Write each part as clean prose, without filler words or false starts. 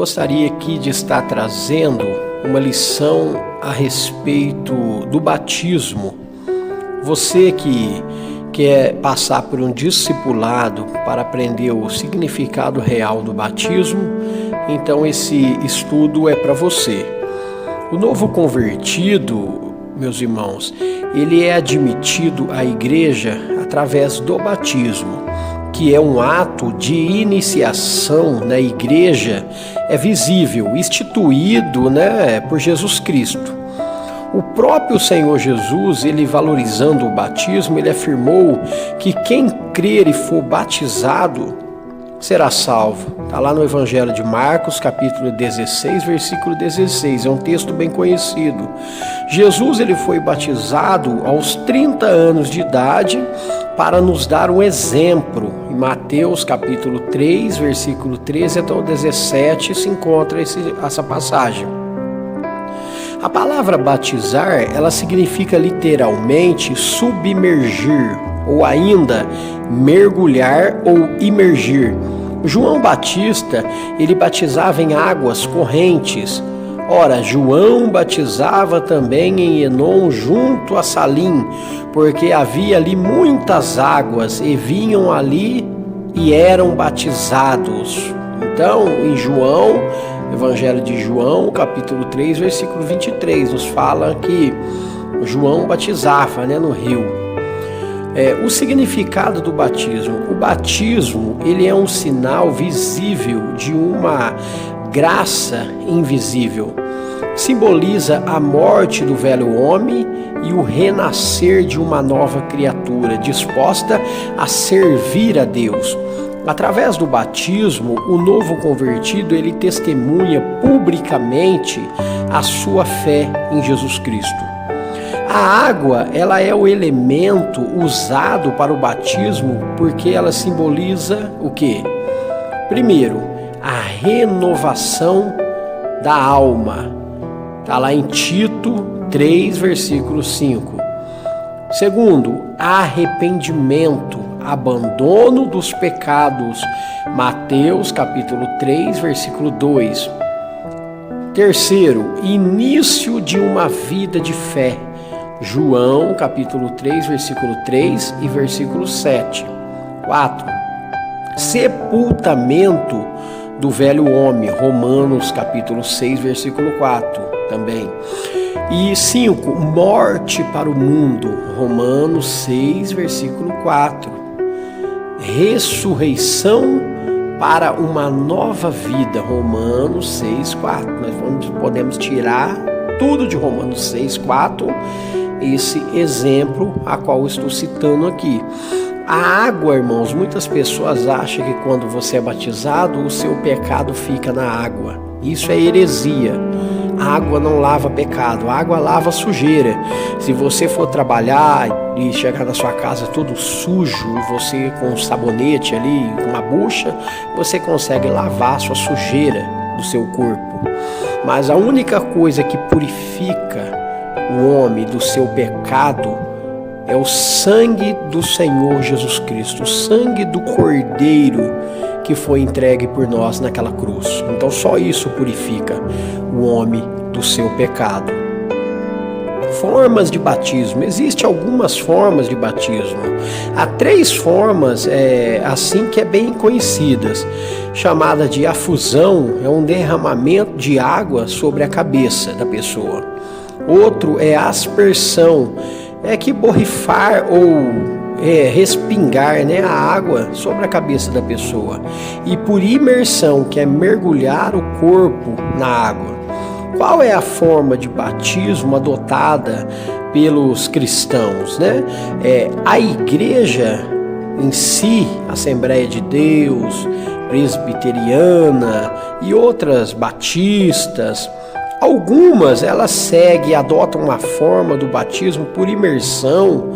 gostaria aqui de estar trazendo uma lição a respeito do batismo. Você que quer passar por um discipulado para aprender o significado real do batismo, então esse estudo é para você. O novo convertido, meus irmãos, ele é admitido à igreja através do batismo, que é um ato de iniciação na igreja, é visível, instituído, por Jesus Cristo. O próprio Senhor Jesus, ele valorizando o batismo, ele afirmou que quem crer e for batizado será salvo. Está lá no Evangelho de Marcos, capítulo 16, versículo 16. É um texto bem conhecido. Jesus, ele foi batizado aos 30 anos de idade para nos dar um exemplo. Em Mateus, capítulo 3, versículo 13 até o 17, se encontra essa passagem. A palavra batizar, ela significa literalmente submergir, ou ainda mergulhar ou imergir. João Batista, ele batizava em águas correntes. Ora, João batizava também em Enom junto a Salim, porque havia ali muitas águas e vinham ali e eram batizados. Então, em João, Evangelho de João, capítulo 3, versículo 23, nos fala que João batizava no rio. O significado do batismo. O batismo, ele é um sinal visível de uma graça invisível. Simboliza a morte do velho homem e o renascer de uma nova criatura, disposta a servir a Deus. Através do batismo, o novo convertido, ele testemunha publicamente a sua fé em Jesus Cristo. A água, ela é o elemento usado para o batismo porque ela simboliza o quê? Primeiro, a renovação da alma. Está lá em Tito 3, versículo 5. Segundo, arrependimento, abandono dos pecados. Mateus, capítulo 3, versículo 2. Terceiro, início de uma vida de fé. João, capítulo 3, versículo 3 e versículo 7. 4. Sepultamento do velho homem. Romanos, capítulo 6, versículo 4 também. E 5. Morte para o mundo. Romanos 6, versículo 4. Ressurreição para uma nova vida. Romanos 6, 4. Nós podemos tirar tudo de Romanos 6, 4, esse exemplo a qual eu estou citando aqui. A água, irmãos, muitas pessoas acham que quando você é batizado, o seu pecado fica na água. Isso é heresia. A água não lava pecado, a água lava sujeira. Se você for trabalhar e chegar na sua casa todo sujo, você com um sabonete ali, com uma bucha, você consegue lavar a sua sujeira do seu corpo. Mas a única coisa que purifica o homem do seu pecado é o sangue do Senhor Jesus Cristo, o sangue do Cordeiro que foi entregue por nós naquela cruz. Então só isso purifica o homem do seu pecado. Formas de batismo. Existem algumas formas de batismo. Há 3 formas assim que é bem conhecidas. Chamada de afusão, é um derramamento de água sobre a cabeça da pessoa. Outro é aspersão, é que borrifar ou respingar a água sobre a cabeça da pessoa. E por imersão, que é mergulhar o corpo na água. Qual é a forma de batismo adotada pelos cristãos? A igreja em si, Assembleia de Deus, Presbiteriana e outras batistas, algumas elas seguem e adotam uma forma do batismo por imersão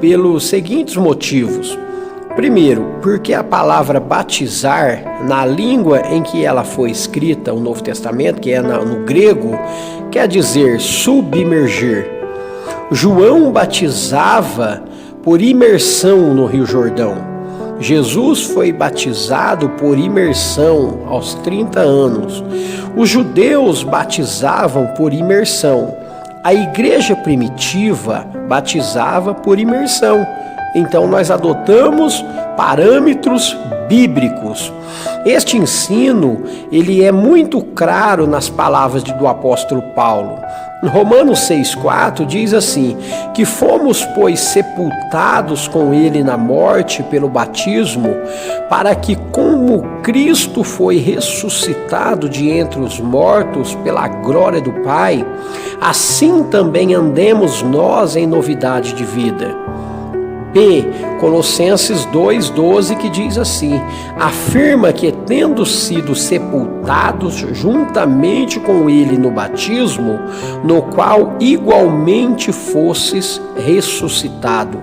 pelos seguintes motivos. Primeiro, porque a palavra batizar, na língua em que ela foi escrita, o Novo Testamento, que é no grego, quer dizer submergir. João batizava por imersão no Rio Jordão. Jesus foi batizado por imersão aos 30 anos. Os judeus batizavam por imersão. A igreja primitiva batizava por imersão. Então nós adotamos parâmetros bíblicos. Este ensino, ele é muito claro nas palavras do apóstolo Paulo. Em Romanos 6,4 diz assim, que fomos, pois, sepultados com ele na morte pelo batismo, para que, como Cristo foi ressuscitado de entre os mortos pela glória do Pai, assim também andemos nós em novidade de vida. B. Colossenses 2,12, que diz assim, afirma que, tendo sido sepultados juntamente com ele no batismo, no qual igualmente fosses ressuscitado.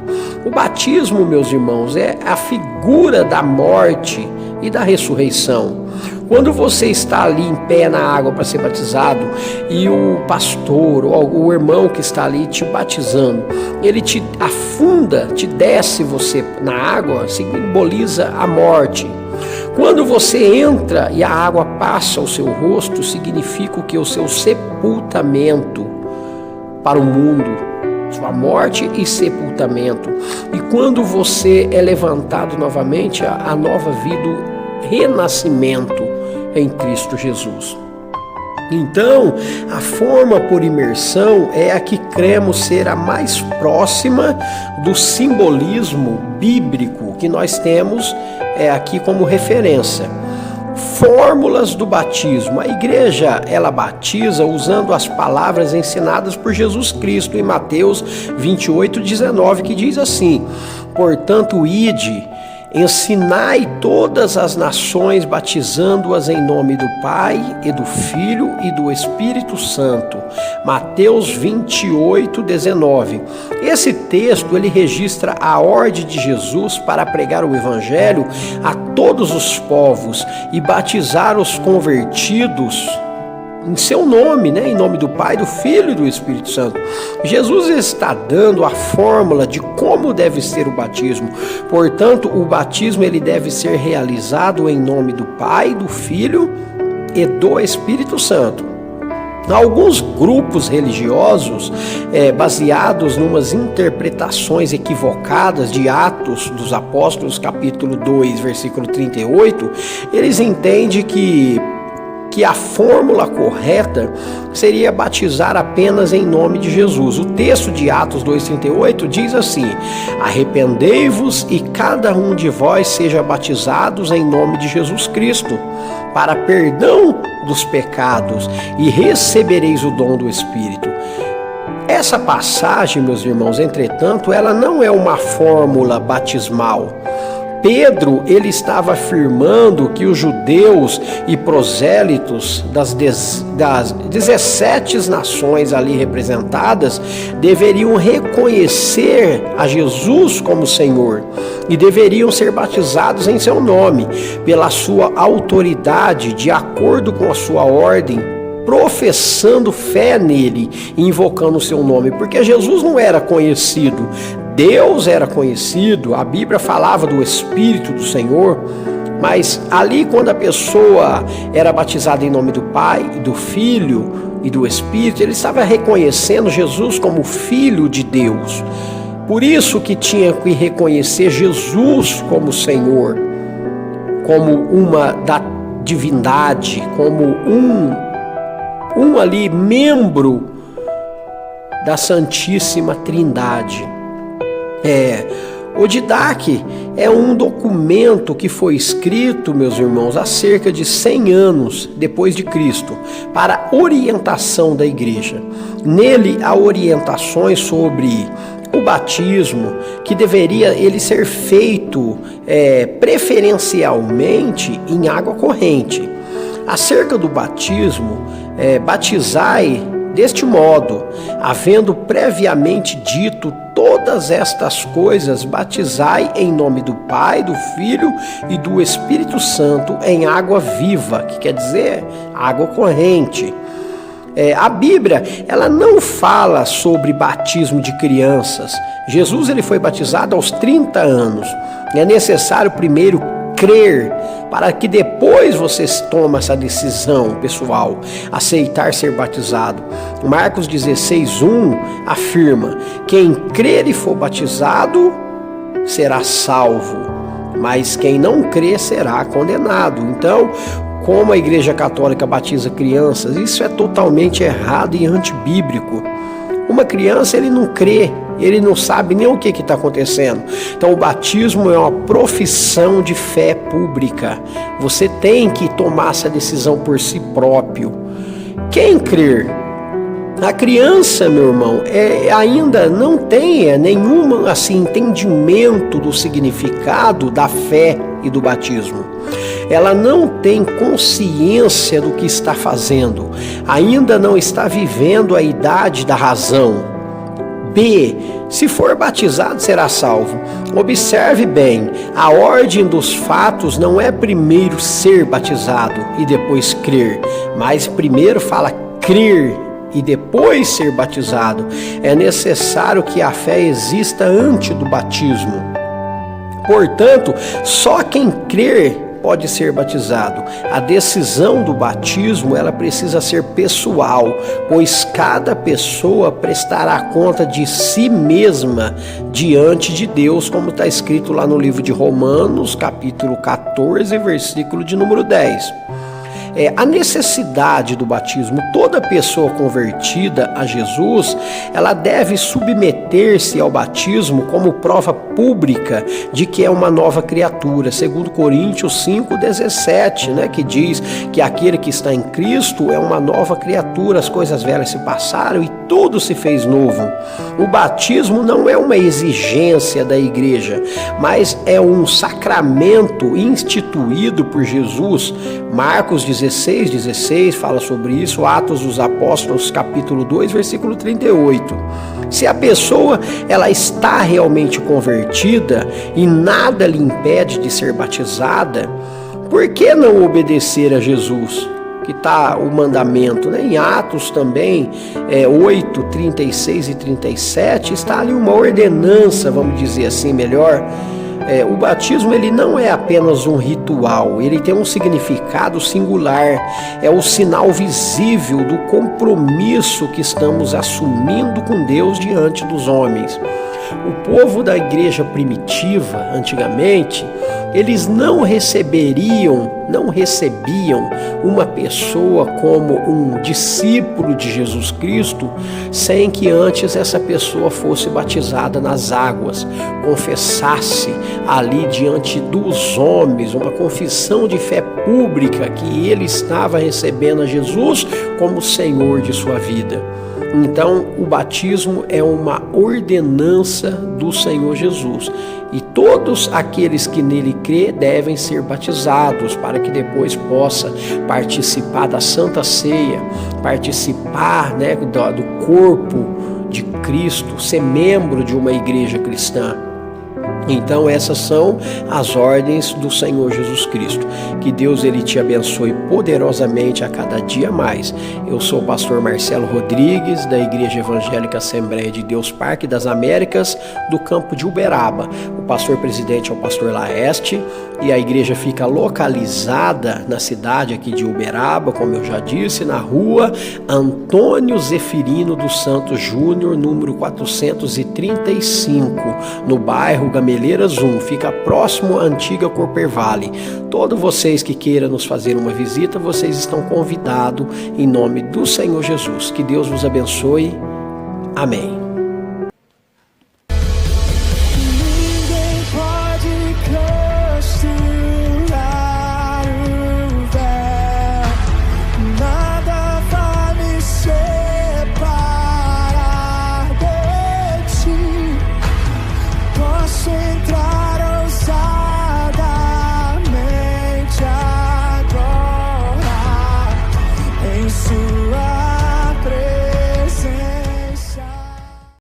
O batismo, meus irmãos, é a figura da morte e da ressurreição. Quando você está ali em pé na água para ser batizado e o pastor ou o irmão que está ali te batizando, ele te afunda, te desce você na água, simboliza a morte. Quando você entra e a água passa ao seu rosto, significa o que? O seu sepultamento para o mundo, sua morte e sepultamento. E quando você é levantado novamente, a nova vida, o renascimento em Cristo Jesus. Então, a forma por imersão é a que cremos ser a mais próxima do simbolismo bíblico que nós temos aqui como referência. Fórmulas do batismo. A igreja, ela batiza usando as palavras ensinadas por Jesus Cristo em Mateus 28,19, que diz assim, portanto, ide, ensinai todas as nações, batizando-as em nome do Pai e do Filho e do Espírito Santo. Mateus 28,19. Esse texto, ele registra a ordem de Jesus para pregar o Evangelho a todos os povos e batizar os convertidos em seu nome, em nome do Pai, do Filho e do Espírito Santo. Jesus está dando a fórmula de como deve ser o batismo. Portanto, o batismo ele deve ser realizado em nome do Pai, do Filho e do Espírito Santo. Alguns grupos religiosos, baseados em umas interpretações equivocadas de Atos dos Apóstolos, capítulo 2, versículo 38, eles entendem que a fórmula correta seria batizar apenas em nome de Jesus. O texto de Atos 2,38 diz assim, arrependei-vos e cada um de vós seja batizados em nome de Jesus Cristo, para perdão dos pecados, e recebereis o dom do Espírito. Essa passagem, meus irmãos, entretanto, ela não é uma fórmula batismal. Pedro, ele estava afirmando que os judeus e prosélitos das 17 nações ali representadas deveriam reconhecer a Jesus como Senhor e deveriam ser batizados em seu nome, pela sua autoridade, de acordo com a sua ordem, professando fé nele e invocando o seu nome, porque Jesus não era conhecido, Deus era conhecido, a Bíblia falava do Espírito do Senhor, mas ali quando a pessoa era batizada em nome do Pai, do Filho e do Espírito, ele estava reconhecendo Jesus como Filho de Deus. Por isso que tinha que reconhecer Jesus como Senhor, como uma da divindade, como um ali membro da Santíssima Trindade. O Didache é um documento que foi escrito, meus irmãos, há cerca de 100 anos depois de Cristo, para orientação da igreja. Nele há orientações sobre o batismo, que deveria ele ser feito preferencialmente em água corrente. Acerca do batismo, batizai deste modo, havendo previamente dito todas estas coisas, batizai em nome do Pai, do Filho e do Espírito Santo em água viva, que quer dizer água corrente. A Bíblia, ela não fala sobre batismo de crianças. Jesus, ele foi batizado aos 30 anos. É necessário primeiro crer, para que depois você tome essa decisão pessoal, aceitar ser batizado. Marcos 16:1 afirma: quem crer e for batizado será salvo, mas quem não crer será condenado. Então, como a Igreja Católica batiza crianças, isso é totalmente errado e antibíblico. Uma criança, ele não crê, ele não sabe nem o que está acontecendo. Então o batismo é uma profissão de fé pública. Você tem que tomar essa decisão por si próprio. Quem crer? A criança, meu irmão, ainda não tem nenhum entendimento do significado da fé e do batismo. Ela não tem consciência do que está fazendo, ainda não está vivendo a idade da razão. B. Se for batizado, será salvo. Observe bem, a ordem dos fatos não é primeiro ser batizado e depois crer, mas primeiro fala crer e depois ser batizado. É necessário que a fé exista antes do batismo. Portanto, só quem crer pode ser batizado. A decisão do batismo, ela precisa ser pessoal, pois cada pessoa prestará conta de si mesma diante de Deus, como está escrito lá no livro de Romanos, capítulo 14, versículo de número 10. A necessidade do batismo. Toda pessoa convertida a Jesus, ela deve submeter-se ao batismo como prova pública de que é uma nova criatura, segundo Coríntios 5:17, que diz que aquele que está em Cristo é uma nova criatura, as coisas velhas se passaram e tudo se fez novo. O batismo não é uma exigência da igreja, mas é um sacramento instituído por Jesus. Marcos 16:16 fala sobre isso, Atos dos Apóstolos, capítulo 2, versículo 38. Se a pessoa ela está realmente convertida e nada lhe impede de ser batizada, por que não obedecer a Jesus? Que está o mandamento, Em Atos também, 8, 36 e 37, está ali uma ordenança, vamos dizer assim melhor. O batismo, ele não é apenas um ritual, ele tem um significado singular, é o sinal visível do compromisso que estamos assumindo com Deus diante dos homens. O povo da igreja primitiva, antigamente, eles não recebiam uma pessoa como um discípulo de Jesus Cristo sem que antes essa pessoa fosse batizada nas águas, confessasse ali diante dos homens uma confissão de fé pública que ele estava recebendo a Jesus como Senhor de sua vida. Então, o batismo é uma ordenança do Senhor Jesus. E todos aqueles que nele crê devem ser batizados para que depois possa participar da Santa Ceia, participar do corpo de Cristo, ser membro de uma igreja cristã. Então essas são as ordens do Senhor Jesus Cristo. Que Deus ele te abençoe poderosamente a cada dia mais. Eu sou o pastor Marcelo Rodrigues, da Igreja Evangélica Assembleia de Deus Parque das Américas, do campo de Uberaba. O pastor presidente é o pastor Laeste e a igreja fica localizada na cidade aqui de Uberaba, como eu já disse, na rua Antônio Zefirino dos Santos Júnior, número 435, no bairro Gameleiras 1, fica próximo à antiga Coopervale. Todos vocês que queiram nos fazer uma visita, vocês estão convidados em nome do Senhor Jesus. Que Deus vos abençoe. Amém.